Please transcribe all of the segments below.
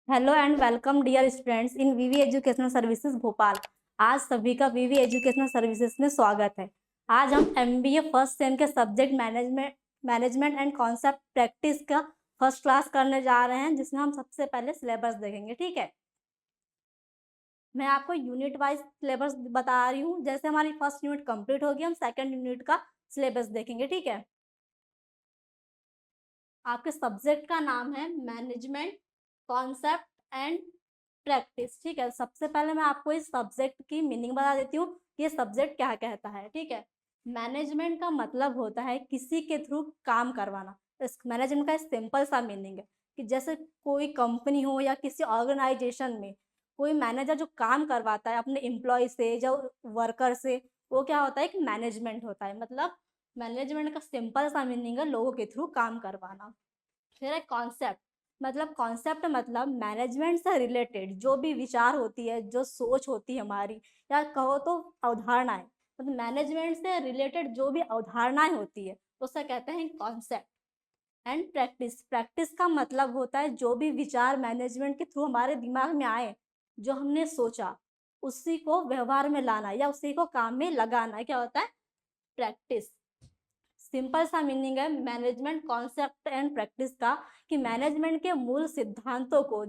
Hello and welcome dear students in VV educational services Bhopal. आज सभी का वीवी एजुकेशनल सर्विसेज में स्वागत है। आज हम एमबीए फर्स्ट सेम के subject management and concept practice का फर्स्ट क्लास करने जा रहे हैं, जिसमें हम सबसे पहले सिलेबस देखेंगे। ठीक है, मैं आपको यूनिट वाइज सिलेबस बता रही हूँ। जैसे हमारी फर्स्ट यूनिट कंप्लीट होगी, हम सेकेंड यूनिट का सिलेबस देखेंगे। ठीक है, आपके सब्जेक्ट का नाम है मैनेजमेंट कॉन्सेप्ट एंड प्रैक्टिस। ठीक है, सबसे पहले मैं आपको इस सब्जेक्ट की मीनिंग बता देती हूँ, ये सब्जेक्ट क्या कहता है। ठीक है, मैनेजमेंट का मतलब होता है किसी के थ्रू काम करवाना। इस मैनेजमेंट का सिंपल सा मीनिंग है कि जैसे कोई कंपनी हो या किसी ऑर्गेनाइजेशन में कोई मैनेजर जो काम करवाता है अपने एम्प्लॉय से, जो वर्कर से, वो क्या होता है, एक मैनेजमेंट होता है। मतलब मैनेजमेंट का सिंपल सा मीनिंग है लोगों के थ्रू काम करवाना। फिर है कॉन्सेप्ट। मतलब कॉन्सेप्ट मतलब मैनेजमेंट से रिलेटेड जो भी विचार होती है, जो सोच होती है हमारी, या कहो तो अवधारणाएं, मतलब मैनेजमेंट से रिलेटेड जो भी अवधारणाएं होती है उसे कहते हैं कॉन्सेप्ट। And practice. प्रैक्टिस का मतलब होता है जो भी विचार मैनेजमेंट के थ्रू हमारे दिमाग में आए, जो हमने सोचा, उसी को व्यवहार में लाना या उसी को काम में लगाना, क्या होता है, प्रैक्टिस। सिंपल सा मीनिंग है मैनेजमेंट कॉन्सेप्ट एंड प्रैक्टिस का कि मैनेजमेंट के मूल सिद्धांतों को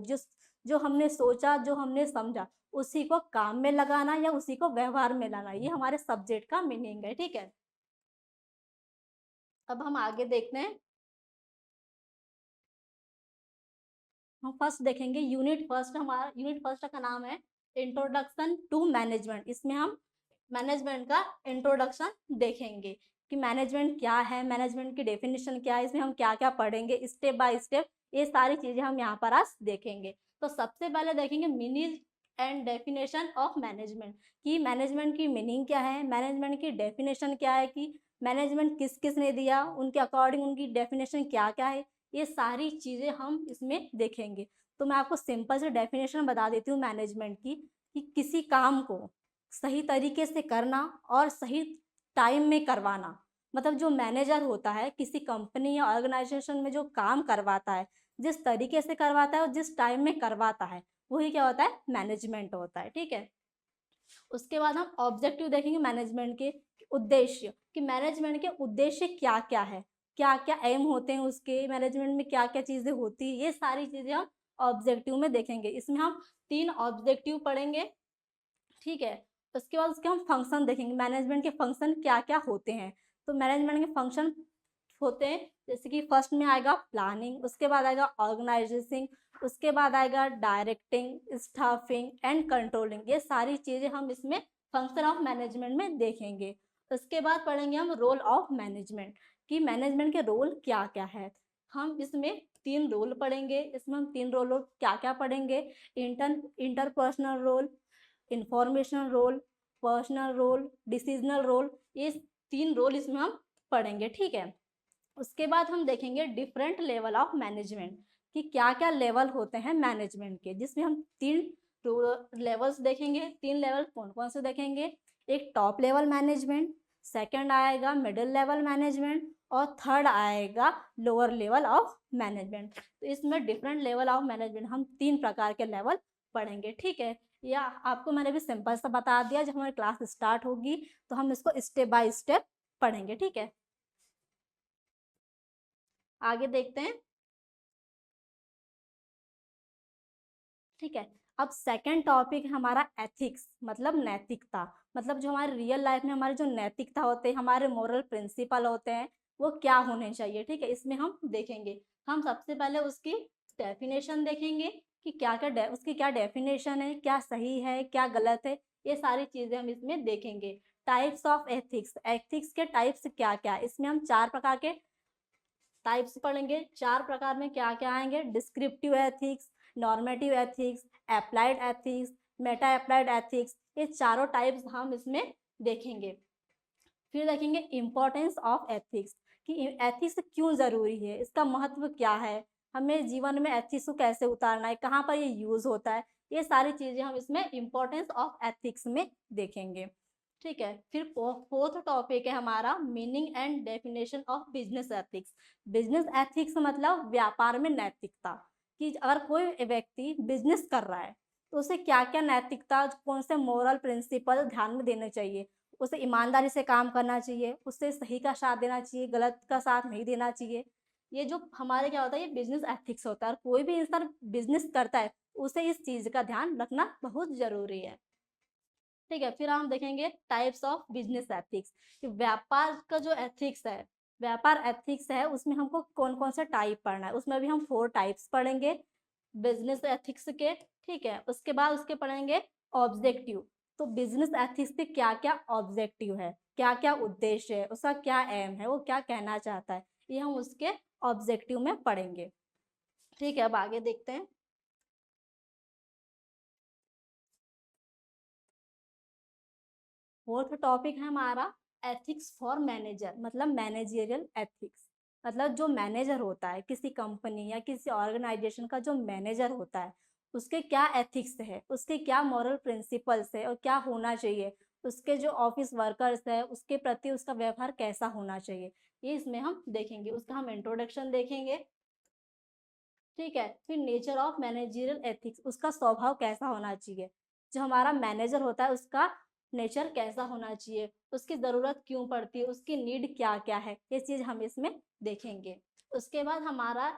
जो हमने सोचा, जो हमने समझा, उसी को काम में लगाना या उसी को व्यवहार में लाना, ये हमारे सब्जेक्ट का मीनिंग है। ठीक है, अब हम आगे देखते हैं। हम फर्स्ट देखेंगे यूनिट फर्स्ट। हमारा यूनिट फर्स्ट का नाम है इंट्रोडक्शन टू मैनेजमेंट। इसमें हम मैनेजमेंट का इंट्रोडक्शन देखेंगे कि मैनेजमेंट क्या है, मैनेजमेंट की डेफिनेशन क्या है, इसमें हम क्या क्या पढ़ेंगे स्टेप बाय स्टेप, ये सारी चीजें हम यहाँ पर आज देखेंगे। तो सबसे पहले देखेंगे meaning and definition of management, कि मैनेजमेंट की मीनिंग क्या है, मैनेजमेंट की डेफिनेशन क्या है, कि मैनेजमेंट किस किस ने दिया, उनके अकॉर्डिंग उनकी डेफिनेशन क्या क्या है, ये सारी चीजें हम इसमें देखेंगे। तो मैं आपको सिंपल से डेफिनेशन बता देती हूँ मैनेजमेंट की, कि किसी काम को सही तरीके से करना और सही टाइम में करवाना। मतलब जो मैनेजर होता है किसी कंपनी या ऑर्गेनाइजेशन में, जो काम करवाता है, जिस तरीके से करवाता है और जिस टाइम में करवाता है, वही क्या होता है, मैनेजमेंट होता है। ठीक है, उसके बाद हम ऑब्जेक्टिव देखेंगे मैनेजमेंट के, उद्देश्य, कि मैनेजमेंट के उद्देश्य क्या क्या है, क्या क्या एम होते हैं उसके, मैनेजमेंट में क्या क्या चीजें होती है, ये सारी चीजें हम ऑब्जेक्टिव में देखेंगे। इसमें हम 3 ऑब्जेक्टिव पढ़ेंगे। ठीक है, उसके बाद उसके हम फंक्शन देखेंगे, मैनेजमेंट के फंक्शन क्या क्या होते हैं। तो मैनेजमेंट के फंक्शन होते हैं, जैसे कि फर्स्ट में आएगा प्लानिंग, उसके बाद आएगा ऑर्गेनाइजिंग, उसके बाद आएगा डायरेक्टिंग, स्टाफिंग एंड कंट्रोलिंग। ये सारी चीजें हम इसमें फंक्शन ऑफ मैनेजमेंट में देखेंगे। उसके बाद पढ़ेंगे हम रोल ऑफ मैनेजमेंट, कि मैनेजमेंट के रोल क्या क्या है। हम इसमें 3 रोल पढ़ेंगे। इसमें हम 3 रोल क्या क्या पढ़ेंगे, interpersonal role, informational role, personal role, decisional role, ये 3 रोल इसमें हम पढ़ेंगे। ठीक है, उसके बाद हम देखेंगे डिफरेंट लेवल ऑफ मैनेजमेंट, कि क्या क्या लेवल होते हैं मैनेजमेंट के, जिसमें हम 3 लेवल्स देखेंगे। 3 लेवल कौन कौन से देखेंगे, एक टॉप लेवल मैनेजमेंट, सेकंड आएगा मिडिल लेवल मैनेजमेंट, और थर्ड आएगा लोअर लेवल ऑफ मैनेजमेंट। तो इसमें डिफरेंट लेवल ऑफ मैनेजमेंट हम 3 प्रकार के लेवल पढ़ेंगे। ठीक है, या आपको मैंने भी सिंपल सा बता दिया, जब हमारी क्लास स्टार्ट होगी तो हम इसको स्टेप बाय स्टेप पढ़ेंगे। ठीक है, आगे देखते हैं। ठीक है, अब सेकंड टॉपिक है हमारा एथिक्स, मतलब नैतिकता। मतलब जो हमारे रियल लाइफ में हमारे जो नैतिकता होते हैं, हमारे मोरल प्रिंसिपल होते हैं, वो क्या होने चाहिए। ठीक है, इसमें हम देखेंगे। हम सबसे पहले उसकी डेफिनेशन देखेंगे कि क्या क्या उसकी क्या डेफिनेशन है, क्या सही है क्या गलत है, ये सारी चीजें हम इसमें देखेंगे। टाइप्स ऑफ एथिक्स, एथिक्स के टाइप्स क्या क्या, इसमें हम 4 प्रकार के टाइप्स पढ़ेंगे। 4 प्रकार में क्या क्या आएंगे, descriptive ethics, normative ethics, applied ethics, Meta applied ethics, ये चारों टाइप्स हम इसमें देखेंगे। फिर देखेंगे इम्पोर्टेंस ऑफ एथिक्स, कि एथिक्स क्यों जरूरी है, इसका महत्व क्या है, हमें जीवन में एथिक्स को कैसे उतारना है, कहाँ पर ये यूज होता है, ये सारी चीजें हम इसमें इम्पोर्टेंस ऑफ एथिक्स में देखेंगे। ठीक है, फिर फोर्थ टॉपिक है हमारा meaning and definition of business ethics. Business ethics मतलब व्यापार में नैतिकता, कि अगर कोई व्यक्ति बिजनेस कर रहा है तो उसे क्या क्या नैतिकता, कौन से मोरल प्रिंसिपल ध्यान में देने चाहिए। उसे ईमानदारी से काम करना चाहिए, उससे सही का साथ देना चाहिए, गलत का साथ नहीं देना चाहिए। ये जो हमारे क्या होता है, ये बिजनेस एथिक्स होता है। और कोई भी इंसान बिजनेस करता है उसे इस चीज़ का ध्यान रखना बहुत ज़रूरी है। ठीक है, फिर हम देखेंगे टाइप्स ऑफ बिजनेस एथिक्स, कि व्यापार का जो एथिक्स है, व्यापार एथिक्स है, उसमें हमको कौन कौन से टाइप पढ़ना है। उसमें भी हम 4 टाइप्स पढ़ेंगे बिजनेस एथिक्स के। ठीक है, उसके बाद उसके पढ़ेंगे ऑब्जेक्टिव। तो बिजनेस एथिक्स के क्या क्या ऑब्जेक्टिव है, क्या क्या उद्देश्य है, उसका क्या एम है, वो क्या कहना चाहता है, ये हम उसके ऑब्जेक्टिव में पढ़ेंगे। ठीक है, अब आगे देखते हैं। फोर्थ टॉपिक है हमारा एथिक्स फॉर मैनेजर, मतलब मैनेजरियल एथिक्स। मतलब जो मैनेजर होता है किसी कंपनी या किसी ऑर्गेनाइजेशन का, जो मैनेजर होता है उसके क्या एथिक्स है, उसके क्या मॉरल प्रिंसिपल्स है और क्या होना चाहिए, उसके जो ऑफिस वर्कर्स है उसके प्रति उसका व्यवहार कैसा होना चाहिए, ये इसमें हम देखेंगे। उसका हम इंट्रोडक्शन देखेंगे। ठीक है, फिर नेचर ऑफ मैनेजरियल एथिक्स, उसका स्वभाव कैसा होना चाहिए, जो हमारा मैनेजर होता है उसका नेचर कैसा होना चाहिए, उसकी ज़रूरत क्यों पड़ती है, उसकी नीड क्या क्या है, ये चीज़ हम इसमें देखेंगे। उसके बाद हमारा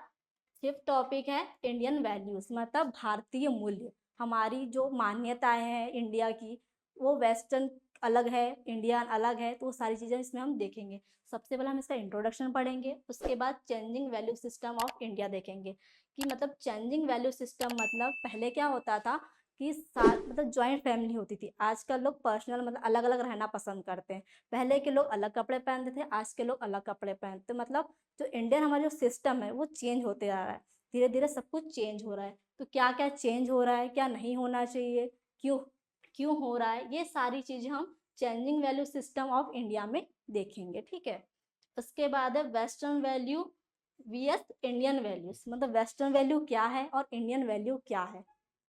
फिफ्थ टॉपिक है इंडियन वैल्यूज, मतलब भारतीय मूल्य। हमारी जो मान्यताएं हैं इंडिया की, वो वेस्टर्न अलग है, इंडियन अलग है, तो वो सारी चीज़ें इसमें हम देखेंगे। सबसे पहले हम इसका इंट्रोडक्शन पढ़ेंगे, उसके बाद changing value system of India देखेंगे। कि मतलब चेंजिंग वैल्यू सिस्टम, मतलब पहले क्या होता था कि साथ मतलब जॉइंट फैमिली होती थी। आजकल लोग पर्सनल मतलब अलग अलग रहना पसंद करते हैं। पहले के लोग अलग कपड़े पहनते थे, आज के लोग अलग कपड़े पहनते, मतलब जो इंडियन हमारा जो सिस्टम है वो चेंज होते जा रहा है। धीरे धीरे सब कुछ चेंज हो रहा है। तो क्या क्या चेंज हो रहा है, क्या नहीं होना चाहिए, क्यों क्यों हो रहा है, ये सारी चीज़ें हम changing value system of India में देखेंगे। ठीक है, उसके बाद है western value vs Indian values, मतलब वेस्टर्न वैल्यू क्या है और इंडियन वैल्यू क्या है।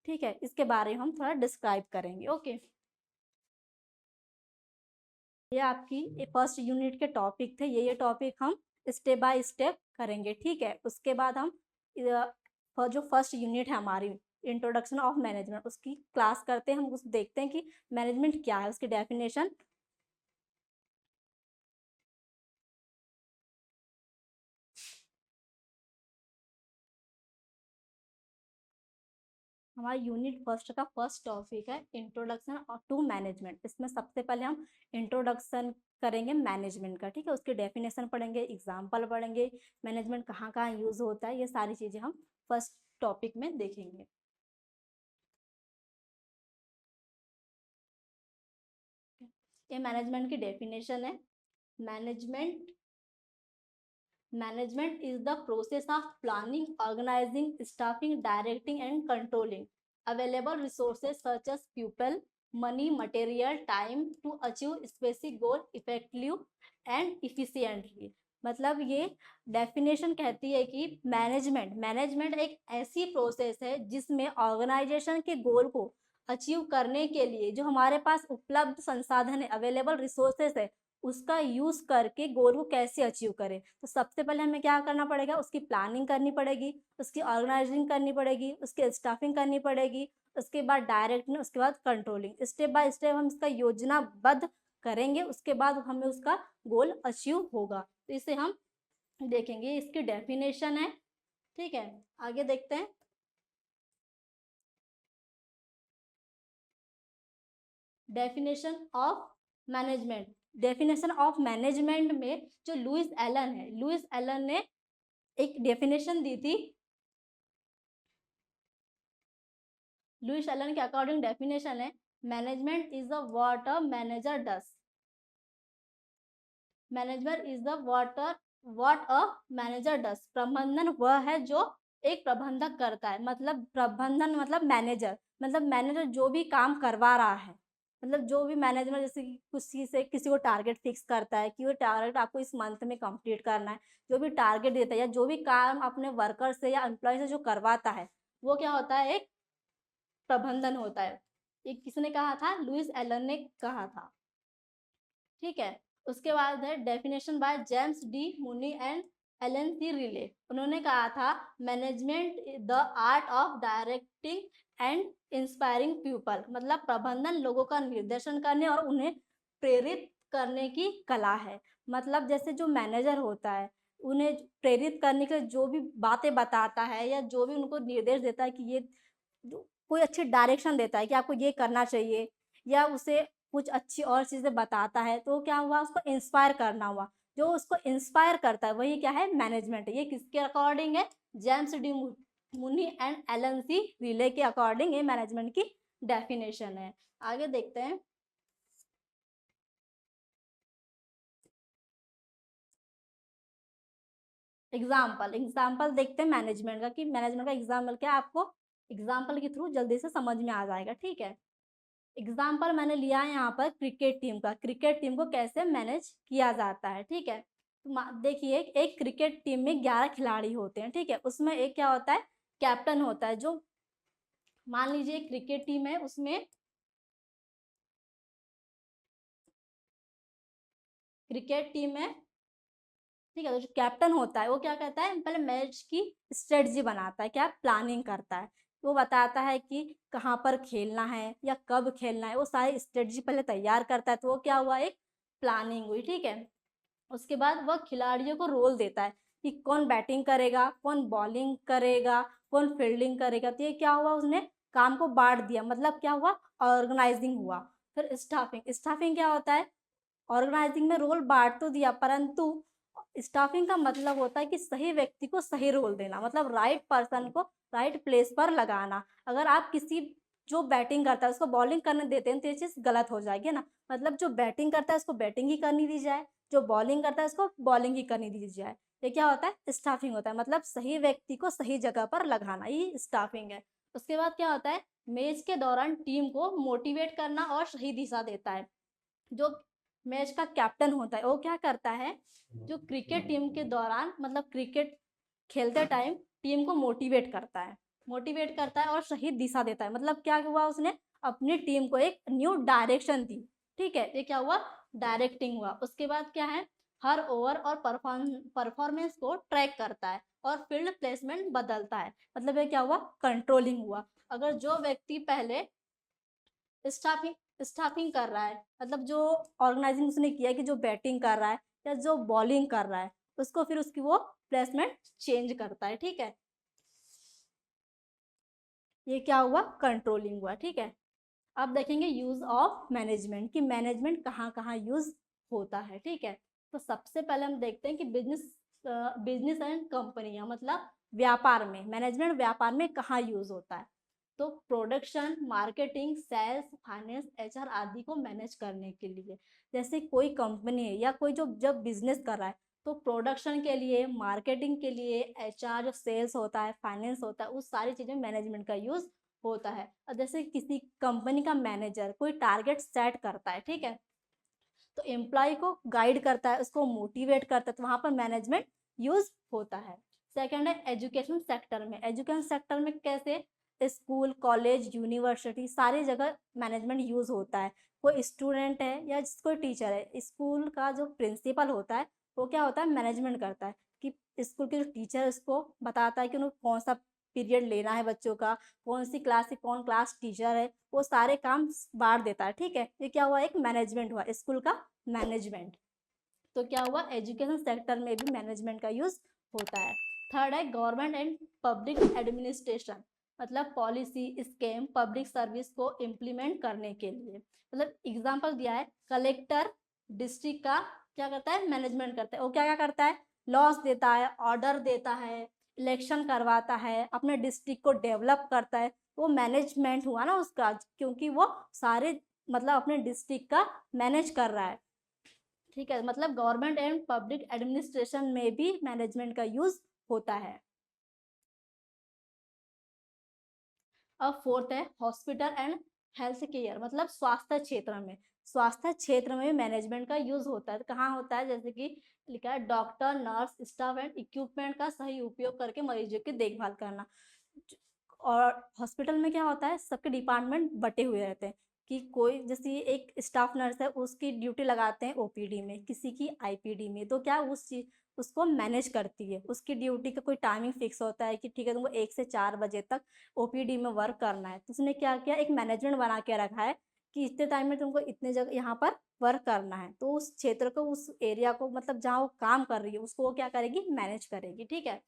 ठीक है, इसके बारे में हम थोड़ा डिस्क्राइब करेंगे। ओके, ये आपकी फर्स्ट यूनिट के टॉपिक थे। ये टॉपिक हम स्टेप बाय स्टेप करेंगे। ठीक है, उसके बाद हम जो फर्स्ट यूनिट है हमारी इंट्रोडक्शन ऑफ मैनेजमेंट, उसकी क्लास करते हैं। हम उस देखते हैं कि मैनेजमेंट क्या है, उसकी डेफिनेशन। हमारा यूनिट फर्स्ट का फर्स्ट टॉपिक है इंट्रोडक्शन टू मैनेजमेंट। इसमें सबसे पहले हम इंट्रोडक्शन करेंगे मैनेजमेंट का। ठीक है, उसकी डेफिनेशन पढ़ेंगे, एग्जाम्पल पढ़ेंगे, मैनेजमेंट कहाँ कहाँ यूज होता है, ये सारी चीज़ें हम फर्स्ट टॉपिक में देखेंगे। ये मैनेजमेंट की डेफिनेशन है। Management Management is the process of planning, organizing, staffing, directing, and controlling available resources such as people, money, material, time to achieve specific goal effectively and efficiently। मतलब ये definition कहती है कि मैनेजमेंट एक ऐसी process है जिसमें ऑर्गेनाइजेशन के गोल को अचीव करने के लिए जो हमारे पास उपलब्ध संसाधन है, अवेलेबल रिसोर्सेस है, उसका यूज करके गोल को कैसे अचीव करें। तो सबसे पहले हमें क्या करना पड़ेगा, उसकी प्लानिंग करनी पड़ेगी, उसकी ऑर्गेनाइजिंग करनी पड़ेगी, उसकी स्टाफिंग करनी पड़ेगी, उसके बाद डायरेक्टिंग, उसके बाद कंट्रोलिंग। स्टेप बाय स्टेप हम इसका योजनाबद्ध करेंगे, उसके बाद हमें उसका गोल अचीव होगा। तो इसे हम देखेंगे, इसकी डेफिनेशन है। ठीक है, आगे देखते हैं। Definition of management. Definition of management में जो लुइस एलन है, लुइस एलन ने एक डेफिनेशन दी थी। लुइस एलन के अकॉर्डिंग डेफिनेशन है, management is the what a manager does. Management is the what a manager does. प्रबंधन वह है जो एक प्रबंधक करता है। मतलब प्रबंधन मतलब मैनेजर, मतलब मैनेजर जो भी काम करवा रहा है, मतलब जो भी मैनेजमेंट, जैसे कि किसी से किसी को टारगेट फिक्स करता है कि वो टारगेट आपको इस मंथ में कंप्लीट करना है, जो भी टारगेट देता है या जो भी काम अपने वर्कर से या एम्प्लॉय से जो करवाता है, वो क्या होता है, एक प्रबंधन होता है। ये किसने कहा था, लुइस एलन ने कहा था। ठीक है, उसके बाद है definition by James D Mooney and Alan C Reiley, उन्होंने कहा था management the art of directing and inspiring people, मतलब प्रबंधन लोगों का निर्देशन करने और उन्हें प्रेरित करने की कला है। मतलब जैसे जो मैनेजर होता है उन्हें प्रेरित करने के लिए जो भी बातें बताता है या जो भी उनको निर्देश देता है कि ये कोई अच्छी डायरेक्शन देता है कि आपको ये करना चाहिए या उसे कुछ अच्छी और चीज़ें बताता है, तो क्या हुआ, उसको इंस्पायर करना हुआ। जो उसको इंस्पायर करता है वही क्या है, मैनेजमेंट है। ये किसके अकॉर्डिंग है, James D Mooney and Alan C Reiley के अकॉर्डिंग ये मैनेजमेंट की डेफिनेशन है। आगे देखते हैं। एग्जाम्पल देखते हैं मैनेजमेंट का, कि मैनेजमेंट का एग्जाम्पल क्या है, आपको एग्जाम्पल के थ्रू जल्दी से समझ में आ जाएगा। ठीक है, एग्जाम्पल मैंने लिया है यहाँ पर क्रिकेट टीम का। क्रिकेट टीम को कैसे मैनेज किया जाता है, ठीक है। तो देखिए, एक क्रिकेट टीम में 11 खिलाड़ी होते हैं, ठीक है। उसमें एक क्या होता है, कैप्टन होता है। जो मान लीजिए क्रिकेट टीम है, उसमें क्रिकेट टीम है, ठीक है। तो जो कैप्टन होता है वो क्या करता है, पहले मैच की स्ट्रेटजी बनाता है, क्या प्लानिंग करता है। वो बताता है कि कहाँ पर खेलना है या कब खेलना है, वो सारी स्ट्रेटजी पहले तैयार करता है। तो वो क्या हुआ, एक प्लानिंग हुई, ठीक है। उसके बाद वह खिलाड़ियों को रोल देता है कि कौन बैटिंग करेगा, कौन बॉलिंग करेगा, कौन फील्डिंग करेगा। तो ये क्या हुआ, उसने काम को बांट दिया, मतलब क्या हुआ, ऑर्गेनाइजिंग हुआ। फिर स्टाफिंग, स्टाफिंग क्या होता है, ऑर्गेनाइजिंग में रोल बांट तो दिया, परंतु स्टाफिंग का मतलब होता है कि सही व्यक्ति को सही रोल देना, मतलब राइट पर्सन को राइट प्लेस पर लगाना। अगर आप किसी जो बैटिंग करता है उसको बॉलिंग करने देते हैं तो ये चीज़ गलत हो जाएगी ना। मतलब जो बैटिंग करता है उसको बैटिंग ही करनी दी जाए, जो बॉलिंग करता है उसको बॉलिंग ही करनी दी जाए। ये क्या होता है, स्टाफिंग होता है, मतलब सही व्यक्ति को सही जगह पर लगाना, ये स्टाफिंग है। उसके बाद क्या होता है, मैच के दौरान टीम को मोटिवेट करना और सही दिशा देता है। जो मैच का कैप्टन होता है वो क्या करता है, जो क्रिकेट टीम के दौरान, मतलब क्रिकेट खेलते टाइम टीम को मोटिवेट करता है और सही दिशा देता है। मतलब क्या हुआ, उसने अपनी टीम को एक न्यू डायरेक्शन दी, ठीक है। ये क्या हुआ, डायरेक्टिंग हुआ। उसके बाद क्या है, हर ओवर और परफॉर्मेंस को ट्रैक करता है और फील्ड प्लेसमेंट बदलता है। मतलब ये क्या हुआ, कंट्रोलिंग हुआ। अगर जो व्यक्ति पहले स्टाफिंग कर रहा है, मतलब जो ऑर्गेनाइजिंग उसने किया कि जो बैटिंग कर रहा है या जो बॉलिंग कर रहा है, उसको फिर उसकी वो प्लेसमेंट चेंज करता है, ठीक है। ये क्या हुआ, कंट्रोलिंग हुआ, ठीक है। अब देखेंगे यूज ऑफ मैनेजमेंट, कि मैनेजमेंट कहाँ कहाँ यूज होता है, ठीक है। तो सबसे पहले हम देखते हैं कि बिजनेस एंड कंपनियां, मतलब व्यापार में मैनेजमेंट व्यापार में कहाँ यूज होता है। तो production, marketing, sales, finance, HR आदि को मैनेज करने के लिए। जैसे कोई कंपनी है या कोई जो जब बिजनेस कर रहा है, तो प्रोडक्शन के लिए, मार्केटिंग के लिए, एचआर जो सेल्स होता है, फाइनेंस होता है, उस सारी चीज़ें मैनेजमेंट का यूज होता है। और जैसे किसी कंपनी का मैनेजर कोई टारगेट सेट करता है, ठीक है, तो एम्प्लॉय को गाइड करता है, उसको मोटिवेट करता है, तो वहाँ पर मैनेजमेंट यूज होता है। सेकंड है एजुकेशन सेक्टर में। एजुकेशन सेक्टर में कैसे, स्कूल, कॉलेज, यूनिवर्सिटी, सारी जगह मैनेजमेंट यूज होता है। कोई स्टूडेंट है या कोई टीचर है, स्कूल का जो प्रिंसिपल होता है वो क्या होता है, मैनेजमेंट करता है कि स्कूल के जो टीचर उसको बताता है कि उन्हें कौन सा पीरियड लेना है बच्चों का, कौन सी क्लास की कौन क्लास टीचर है, वो सारे काम बांट देता है, ठीक है। ये क्या हुआ, एक मैनेजमेंट हुआ, स्कूल का मैनेजमेंट। तो क्या हुआ, एजुकेशन सेक्टर में भी मैनेजमेंट का यूज होता है। थर्ड है गवर्नमेंट एंड पब्लिक एडमिनिस्ट्रेशन, मतलब पॉलिसी, स्कीम, पब्लिक सर्विस को इम्प्लीमेंट करने के लिए। मतलब एग्जांपल दिया है, कलेक्टर डिस्ट्रिक्ट का क्या करता है, मैनेजमेंट करता है। वो क्या क्या करता है, लॉस देता है, ऑर्डर देता है, इलेक्शन करवाता है, अपने डिस्ट्रिक्ट को डेवलप करता है। वो मैनेजमेंट हुआ ना उसका, क्योंकि वो सारे मतलब अपने डिस्ट्रिक्ट का मैनेज कर रहा है, ठीक है। मतलब गवर्नमेंट एंड पब्लिक एडमिनिस्ट्रेशन में भी मैनेजमेंट का यूज होता है। अब फोर्थ है हॉस्पिटल एंड हेल्थ केयर, मतलब स्वास्थ्य क्षेत्र में। स्वास्थ्य क्षेत्र में मैनेजमेंट का यूज होता है। तो कहाँ होता है, जैसे कि लिखा है, doctor, nurse, staff and equipment का सही उपयोग करके मरीजों की देखभाल करना। और हॉस्पिटल में क्या होता है, सबके डिपार्टमेंट बटे हुए रहते हैं कि कोई जैसे एक स्टाफ नर्स है, उसकी ड्यूटी लगाते हैं ओपीडी में, किसी की आईपीडी में, तो क्या उस चीज उसको मैनेज करती है। उसकी ड्यूटी का कोई टाइमिंग फिक्स होता है कि ठीक है तुमको 1 से 4 बजे तक ओपीडी में वर्क करना है, तो उसने क्या किया, एक मैनेजमेंट बना के रखा है कि इतने टाइम में तुमको इतने जगह यहाँ पर वर्क करना है। तो उस क्षेत्र को, उस एरिया को, मतलब जहाँ वो काम कर रही है उसको वो क्या करेगी, मैनेज करेगी। ठीक है,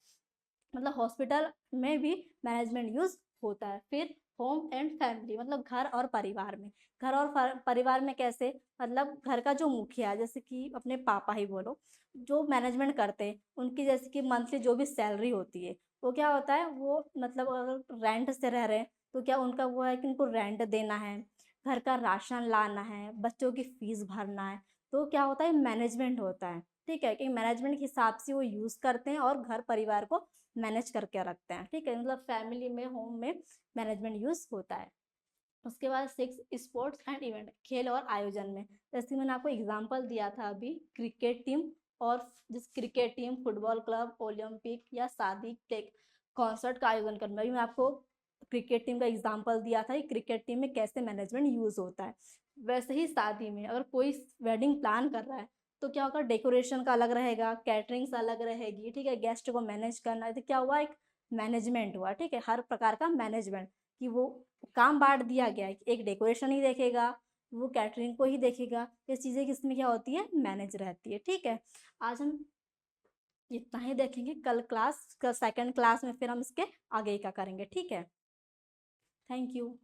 मतलब हॉस्पिटल में भी मैनेजमेंट यूज होता है। फिर होम एंड फैमिली, मतलब घर और परिवार में। घर और परिवार में कैसे, मतलब घर का जो मुखिया है, जैसे कि अपने पापा ही बोलो, जो मैनेजमेंट करते हैं, उनकी जैसे कि मंथली जो भी सैलरी होती है, वो क्या होता है, वो मतलब अगर रेंट से रह रहे हैं तो क्या उनका वो है कि उनको रेंट देना है, घर का राशन लाना है, बच्चों की फीस भरना है, तो क्या होता है, मैनेजमेंट होता है। ठीक है, कि मैनेजमेंट के हिसाब से वो यूज़ करते हैं और घर परिवार को मैनेज करके रखते हैं। ठीक है, मतलब फैमिली में, होम में मैनेजमेंट यूज होता है। उसके बाद 6 स्पोर्ट्स एंड इवेंट, खेल और आयोजन में, जैसे मैंने आपको एग्जांपल दिया था अभी, क्रिकेट टीम, और जिस cricket team, football club, Olympic या शादी टेक कॉन्सर्ट का आयोजन करना, अभी मैं आपको क्रिकेट टीम का एग्जांपल दिया था कि क्रिकेट टीम में कैसे मैनेजमेंट यूज होता है। वैसे ही शादी में अगर कोई वेडिंग प्लान कर रहा है तो क्या होगा, डेकोरेशन का अलग रहेगा, कैटरिंग्स अलग रहेगी। ठीक है, गेस्ट को मैनेज करना है, तो क्या हुआ, एक मैनेजमेंट हुआ। ठीक है, हर प्रकार का मैनेजमेंट, कि वो काम बांट दिया गया है कि एक डेकोरेशन ही देखेगा, वो कैटरिंग को ही देखेगा, ये चीज़ें किसमें क्या होती है, मैनेज रहती है। ठीक है, आज हम इतना ही देखेंगे, कल सेकंड क्लास में फिर हम इसके आगे का करेंगे। ठीक है, थैंक यू।